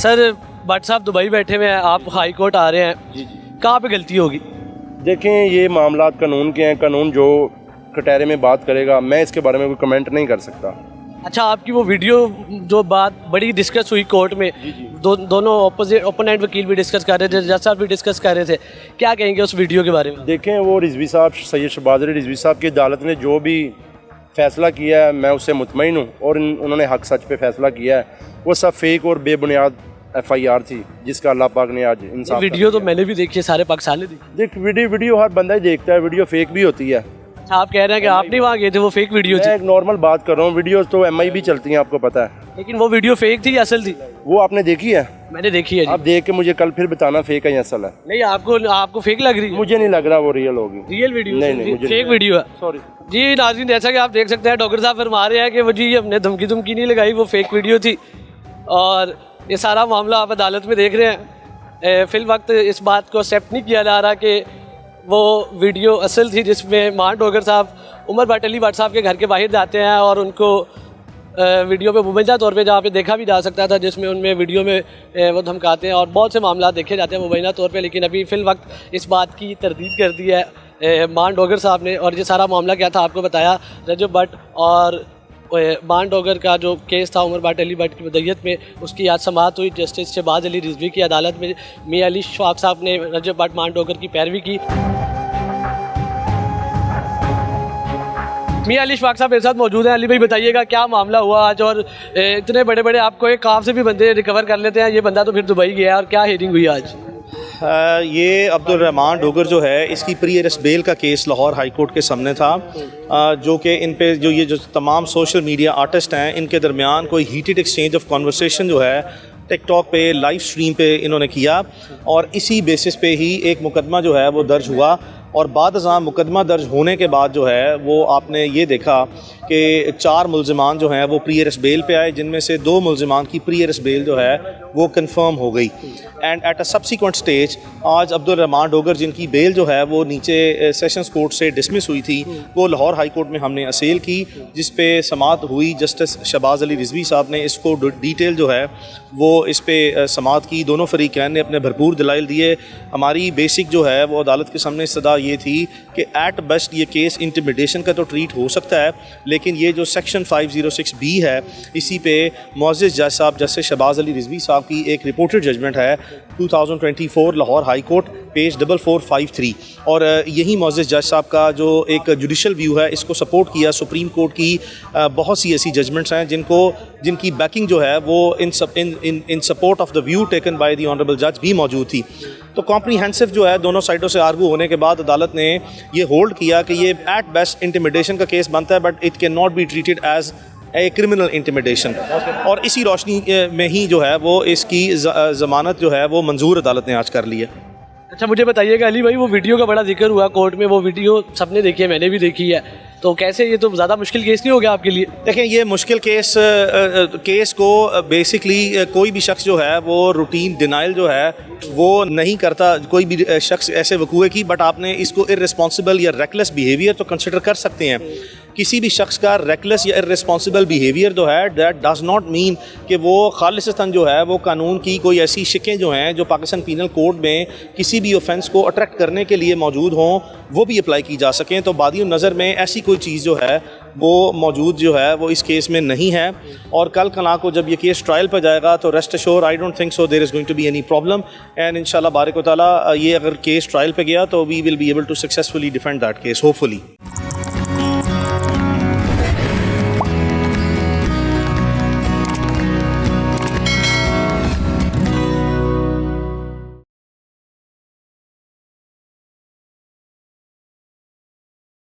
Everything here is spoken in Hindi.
सर भट्ट साहब दुबई बैठे हुए हैं, आप हाई कोर्ट आ रहे हैं, जी जी कहाँ पे गलती होगी? देखें, ये मामलात कानून के हैं, कानून जो कटहरे में बात करेगा, मैं इसके बारे में कोई कमेंट नहीं कर सकता। अच्छा, आपकी वो वीडियो जो बात बड़ी डिस्कस हुई कोर्ट में, दोनों ओपोनेंट वकील भी डिस्कस कर रहे थे, जज साहब भी डिस्कस कर रहे थे, क्या कहेंगे उस वीडियो के बारे में? देखें, वो रिजवी साहब, सैयद शहबाज अली रिजवी साहब की अदालत ने जो भी फ़ैसला किया है, मैं उससे मुतमईन हूँ और उन्होंने हक सच पे फैसला किया है। वो सब फेक और बेबुनियाद FIR थी जिसका अल्लाह पाक ने आज इंसाफ। वीडियो तो मैंने भी देखी है, सारे पाकिस्तान ने देखी। देख, वीडियो हर बंदा ही देखता है, वीडियो फेक भी होती है। अच्छा, आप कह रहे हैं कि आप नहीं वहाँ गए थे, वो फेक वीडियो मैं थी? एक नॉर्मल बात कर रहा हूँ, वीडियोस तो MI भी चलती हैं, आपको पता है। लेकिन वो वीडियो फेक थी या असल थी? वो आपने देखी है? मैंने देखी है जी। आप देख के मुझे कल फिर बताना फेक है या असल है। नहीं, आपको फेक लग रही है? मुझे नहीं लग रहा वो रियल होगी। Real video? नहीं, मुझे फेक वीडियो है। सॉरी जी नाज़रीन, जैसा कि आप देख सकते हैं, डॉक्टर साहब फरमा रहे हैं कि वो जी हमने धमकी नहीं लगाई, वो फेक वीडियो थी। और ये सारा मामला आप अदालत में देख रहे हैं। फिल वक्त इस बात को एक्सेप्ट नहीं किया जा रहा कि वो वीडियो असल थी, जिसमें मान डोगर साहब उमर भट्ट अली भट्ट साहब के घर के बाहर जाते हैं और उनको वीडियो पे मुबैना तौर पे जहाँ पे देखा भी जा सकता था, जिसमें उनमें वीडियो में वो धमकाते हैं और बहुत से मामला देखे जाते हैं मुबैना तौर पे। लेकिन अभी फिल वक्त इस बात की तरदीद कर दी है मान डोगर साहब ने। और ये सारा मामला क्या था आपको बताया, रजब भट्ट और मान डोगर का जो केस था उमर भट्ट अली भट्ट की वदयत में, उसकी आज समाअत हुई जस्टिस शहबाज अली रिजवी की अदालत में। मियां अली शफाक साहब ने रजब भट्ट मान डोगर की पैरवी की। मियां अली शफाक साहब मेरे साथ मौजूद हैं। अली भाई, बताइएगा क्या मामला हुआ आज? और इतने बड़े बड़े आपको एक काम से भी बंदे रिकवर कर लेते हैं, ये बंदा तो फिर दुबई गया है, और क्या हेयरिंग हुई आज? ये अब्दुल रहमान डोगर जो है, इसकी प्री अरेस्ट बेल का केस लाहौर हाई कोर्ट के सामने था, जो कि इन पे जो तमाम सोशल मीडिया आर्टिस्ट हैं, इनके दरमियान कोई हीटेड एक्सचेंज ऑफ कन्वर्सेशन जो है टिकटॉक पे लाइव स्ट्रीम पे इन्होंने किया, और इसी बेसिस पे ही एक मुकदमा जो है वो दर्ज हुआ। और बाद मुकदमा दर्ज होने के बाद जो है वो आपने ये देखा कि 4 मुल्ज़िमान जो हैं वो प्री अरेस्ट बेल पे आए, जिनमें से 2 मुल्ज़िमान की प्री अरेस्ट बेल जो है वो कंफर्म हो गई। And at a subsequent stage आज अब्दुल रहमान डोगर, जिनकी बेल जो है वो नीचे सेशंस कोर्ट से डिसमिस हुई थी, वो लाहौर हाई कोर्ट में हमने असेल की, जिस पे समाअत हुई। जस्टिस शहबाज अली रिजवी साहब ने इसको डिटेल जो है वो इस पे समाअत की। दोनों फरीकैन ने अपने भरपूर दलाइल दिए। हमारी बेसिक जो है वो अदालत के सामने सदा ये थी कि एट बेस्ट ये केस इंटिमिडेशन का तो ट्रीट हो सकता है, लेकिन ये जो सेक्शन 506B है, इसी पे मुअज़्ज़िज़ जज साहब जस्टिस शहबाज अली रिजवी साहब की एक रिपोर्टेड जजमेंट है 2024 लाहौर हाई कोर्ट, पेज 4453। और यही मुअज़्ज़िज़ जज साहब का जो एक जुडिशल व्यू है, इसको सपोर्ट किया सुप्रीम कोर्ट की बहुत सी ऐसी जजमेंट्स हैं जिनकी बैकिंग जो है वो इन support of the view taken by the honourable जज भी मौजूद थी। तो कॉम्प्रीहेंसिव जो है दोनों साइडों से आर्गू होने के बाद अदालत ने ये होल्ड किया कि ये एट बेस्ट इंटिमिडेशन का केस बनता है, but it can not be treated as a criminal intimidation. और इसी रोशनी में ही जो है वो इसकी ज़मानत जो है वो मंजूर अदालत ने आज कर ली है। अच्छा, मुझे बताइएगा अली भाई, वो वीडियो का बड़ा जिक्र हुआ कोर्ट में, वो वीडियो सबने देखी है, मैंने भी देखी है, तो कैसे, ये तो ज़्यादा मुश्किल केस नहीं हो गया आपके लिए? देखें, ये मुश्किल केस को बेसिकली कोई भी शख्स जो है वो रूटीन डिनाइल जो है वो नहीं करता, कोई भी शख्स ऐसे वकूए की, बट आपने इसको इर्रेस्पॉन्सिबल या रेकलेस बिहेवियर तो कंसिडर कर सकते हैं। किसी भी शख्स का रेकलेस या इर्रेस्पॉन्सिबल बिहेवियर जो है, दैट डज नॉट मीन कि वो खालिसतन जो है वो कानून की कोई ऐसी शिकें जो हैं जो पाकिस्तान पीनल कोड में किसी भी ऑफेंस को अट्रैक्ट करने के लिए मौजूद हों, वो भी अप्लाई की जा सकें। तो बादी नज़र में ऐसी कोई चीज़ जो है वो मौजूद जो है वो इस केस में नहीं है। और कल कला को जब ये केस ट्रायल पर जाएगा तो rest assure, I don't think so there is going to be any problem, and इंशाल्लाह बारिक व तआला ये अगर केस ट्रायल पे गया तो we will be able to successfully defend that case hopefully.